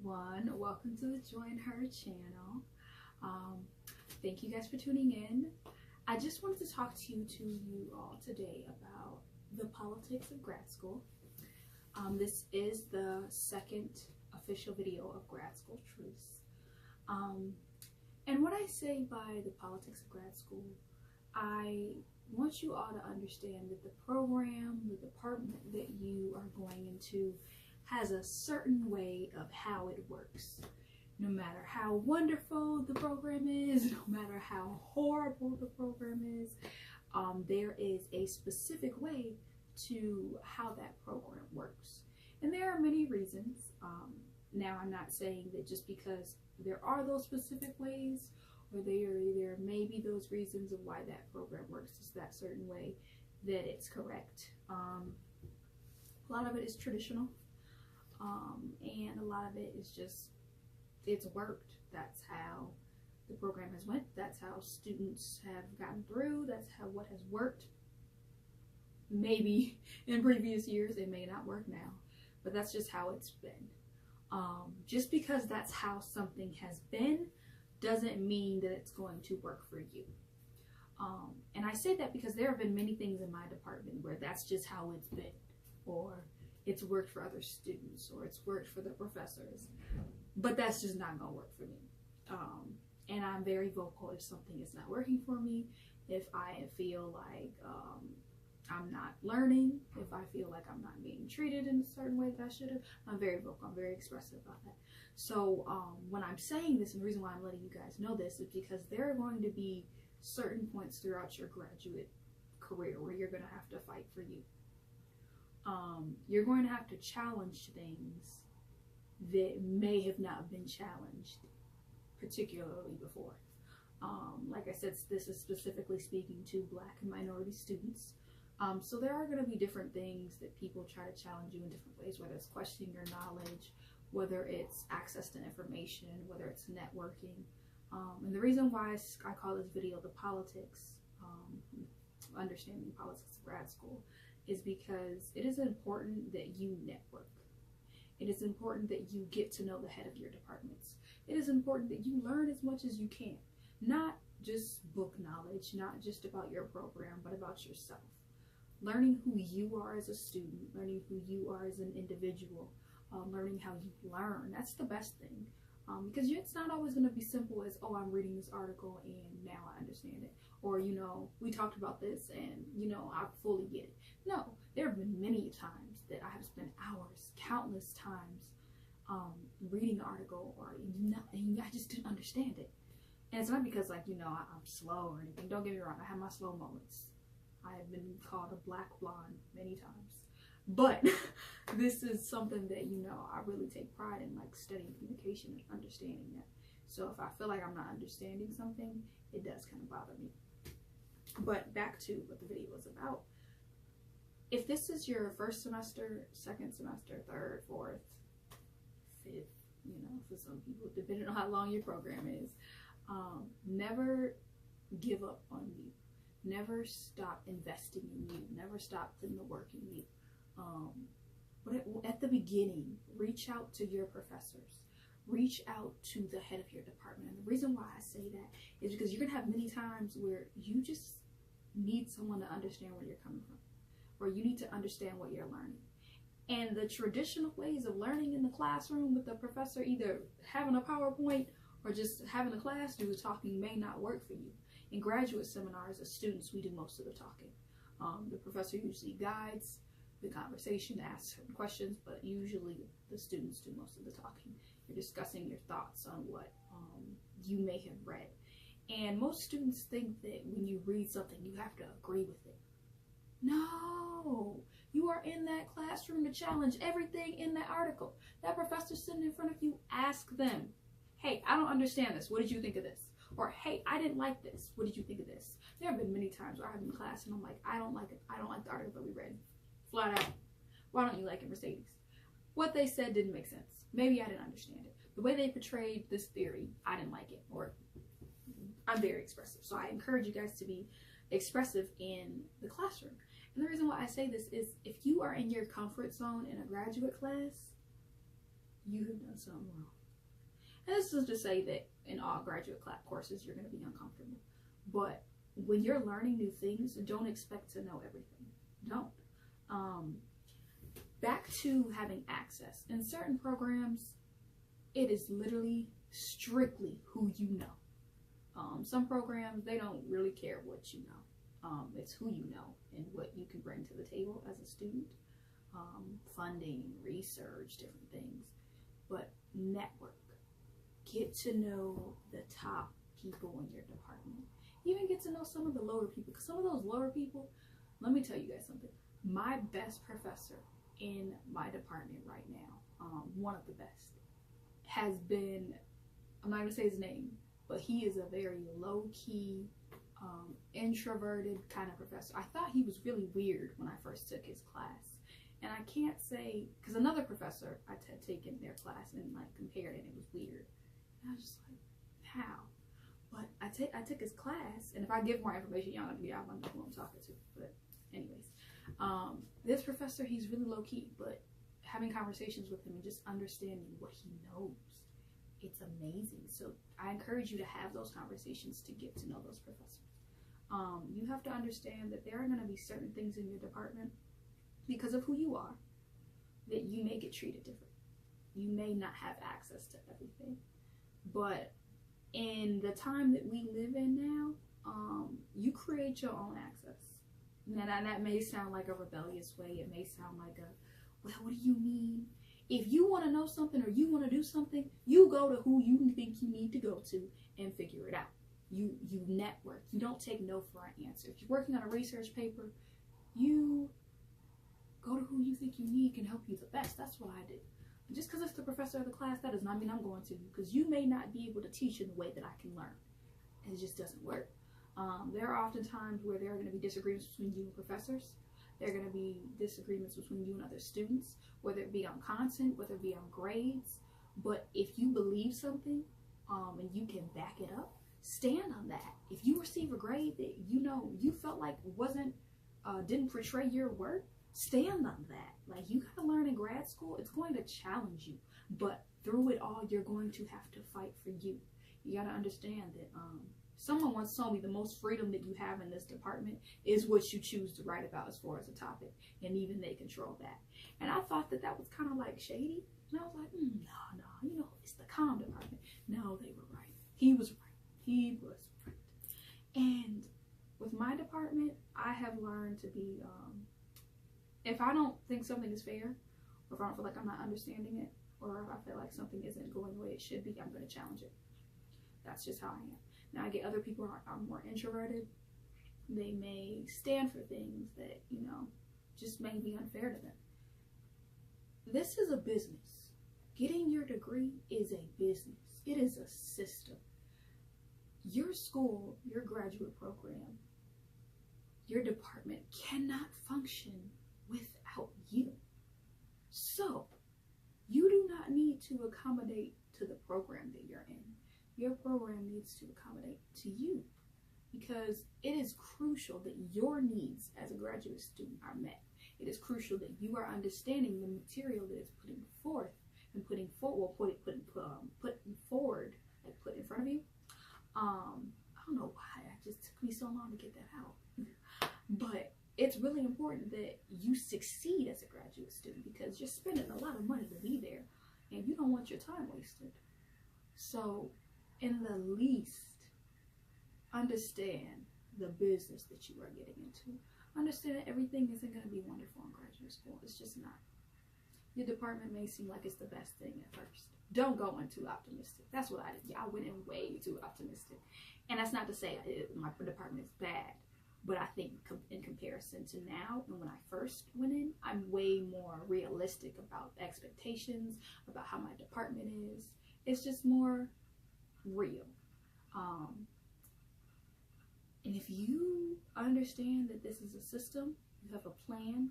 everyone. Welcome to the Join Her channel. Thank you guys for tuning in. I just wanted to talk to you all today about the politics of grad school. This is the second official video of Grad School Truths. And what I say by the politics of grad school, I want you all to understand that the program, the department that you are going into has a certain way of how it works. No matter how wonderful the program is, no matter how horrible the program is, there is a specific way to how that program works. And there are many reasons. Now, I'm not saying that just because there are those specific ways, or there may be those reasons of why that program works just that certain way, that it's correct. A lot of it is traditional, and a lot of it is just, it's worked. That's how the program has went. That's how students have gotten through. That's how what has worked. Maybe in previous years, it may not work now, but that's just how it's been. Just because that's how something has been doesn't mean that it's going to work for you. And I say that because there have been many things in my department where that's just how it's been, or it's worked for other students, or it's worked for the professors, but that's just not gonna work for me. And I'm very vocal if something is not working for me, if I feel like I'm not learning, if I feel like I'm not being treated in a certain way that I should have. I'm very vocal, I'm very expressive about that. So when I'm saying this, and the reason why I'm letting you guys know this is because there are going to be certain points throughout your graduate career where you're going to have to fight for you. You're going to have to challenge things that may have not been challenged particularly before. Like I said, this is specifically speaking to Black and minority students. So there are going to be different things that people try to challenge you in different ways, whether it's questioning your knowledge, whether it's access to information, whether it's networking. And the reason why I call this video the politics, understanding the politics of grad school, is because it is important that you network. It is important that you get to know the head of your departments. It is important that you learn as much as you can. Not just book knowledge, not just about your program, but about yourself. Learning who you are as a student, learning who you are as an individual, learning how you learn. That's the best thing. Because it's not always going to be simple as, oh, I'm reading this article and now I understand it. Or, we talked about this and, I fully get it. No, there have been many times that I have spent hours, countless times, reading an article and I just didn't understand it. And it's not because, I'm slow or anything. Don't get me wrong. I have my slow moments. I have been called a black blonde many times. But this is something that, I really take pride in, like studying communication and understanding that. So if I feel like I'm not understanding something, it does kind of bother me. But back to what the video is about. If this is your first semester, second semester, third, fourth, fifth, for some people, depending on how long your program is, never give up on you. Never stop investing in you. Never stop putting the work in you. But at the beginning, reach out to your professors. Reach out to the head of your department. And the reason why I say that is because you're going to have many times where you just need someone to understand where you're coming from. Or you need to understand what you're learning. And the traditional ways of learning in the classroom with the professor either having a PowerPoint or just having a class do the talking may not work for you. In graduate seminars, as students, we do most of the talking. The professor usually guides the conversation, asks certain questions, but usually the students do most of the talking. You're discussing your thoughts on what you may have read. And most students think that when you read something, you have to agree with it. No, you are in that classroom to challenge everything in that article. That professor sitting in front of you, ask them, hey, I don't understand this. What did you think of this? Or, hey, I didn't like this. What did you think of this? There have been many times where I'm in class and I'm like, I don't like it. I don't like the article that we read. Flat out. Why don't you like it, Mercedes? What they said didn't make sense. Maybe I didn't understand it. The way they portrayed this theory, I didn't like it. Or I'm very expressive. So I encourage you guys to be expressive in the classroom. And the reason why I say this is if you are in your comfort zone in a graduate class, you have done something wrong. And this is to say that in all graduate CLAP courses, you're going to be uncomfortable. But when you're learning new things, don't expect to know everything. Don't. Back to having access. In certain programs, it is literally strictly who you know. Some programs, they don't really care what you know. It's who you know and what you can bring to the table as a student. Funding, research, different things. But network. Get to know the top people in your department. Even get to know some of the lower people. Because some of those lower people, let me tell you guys something. My best professor in my department right now, one of the best, has been, I'm not going to say his name, but he is a very low-key, introverted kind of professor. I thought he was really weird when I first took his class. And I can't say, because another professor I had taken their class and like compared it, and it was weird. And I was just like, how? But I took his class, and if I give more information, y'all know who I'm talking to. But anyways, this professor, he's really low key, but having conversations with him and just understanding what he knows, it's amazing. So I encourage you to have those conversations to get to know those professors. You have to understand that there are going to be certain things in your department, because of who you are, that you may get treated different. You may not have access to everything. But in the time that we live in now, you create your own access. And that may sound like a rebellious way. It may sound like well, what do you mean? If you want to know something or you want to do something, you go to who you think you need to go to and figure it out. You network. You don't take no for an answer. If you're working on a research paper, you go to who you think you need can help you the best. That's what I did. Just because it's the professor of the class, that does not mean I'm going to, because you may not be able to teach in the way that I can learn. And it just doesn't work. There are often times where there are going to be disagreements between you and professors. There are going to be disagreements between you and other students, whether it be on content, whether it be on grades. But if you believe something and you can back it up, stand on that. If you receive a grade that you felt like didn't portray your work, stand on that. Like, you gotta learn in grad school, it's going to challenge you, but through it all, you're going to have to fight for you. You gotta understand that someone once told me the most freedom that you have in this department is what you choose to write about as far as a topic, and even they control that. And I thought that was kind of like shady, and I was like, no, it's the comm department. No, they were right. He was right. He was right. And with my department, I have learned to be if I don't think something is fair, or if I don't feel like I'm not understanding it, or if I feel like something isn't going the way it should be, I'm going to challenge it. That's just how I am. Now, I get other people who are more introverted. They may stand for things that, just may be unfair to them. This is a business. Getting your degree is a business. It is a system. Your school, your graduate program, your department cannot function without you. So, you do not need to accommodate to the program that you're in. Your program needs to accommodate to you, because it is crucial that your needs as a graduate student are met. It is crucial that you are understanding the material that it's putting forth and put in front of you. I don't know why it just took me so long to get that out, but it's really important that you succeed as a graduate student, because you're spending a lot of money to be there and you don't want your time wasted. So, in the least, understand the business that you are getting into. Understand that everything isn't going to be wonderful in graduate school. It's just not. Your department may seem like it's the best thing at first. Don't go in too optimistic. That's what I did. I went in way too optimistic. And that's not to say my department is bad, but I think in comparison to now and when I first went in, I'm way more realistic about expectations, about how my department is. It's just more real. And if you understand that this is a system, you have a plan,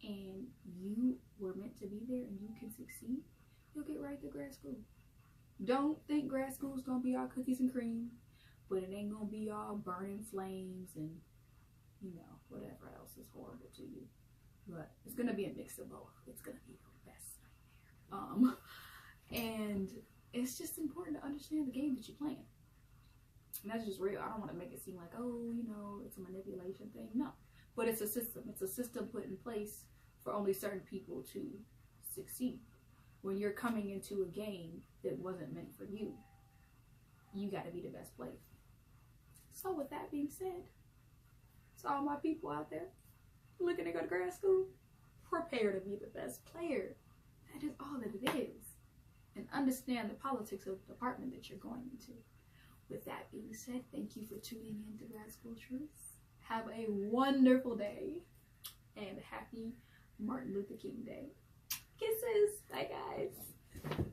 and you were meant to be there and you can succeed, you'll get right to grad school. Don't think grad school is going to be all cookies and cream, but it ain't going to be all burning flames and, whatever else is horrible to you. But it's going to be a mix of both. It's going to be your best nightmare. And it's just important to understand the game that you're playing. And that's just real. I don't want to make it seem like, oh, you know, it's a manipulation thing. No. But it's a system. It's a system put in place for only certain people to succeed. When you're coming into a game that wasn't meant for you, you got to be the best player. So with that being said, to all my people out there looking to go to grad school, prepare to be the best player. That is all that it is. And understand the politics of the department that you're going into. With that being said, thank you for tuning in to Grad School Truths. Have a wonderful day and happy Martin Luther King Day. Kisses. Bye, guys.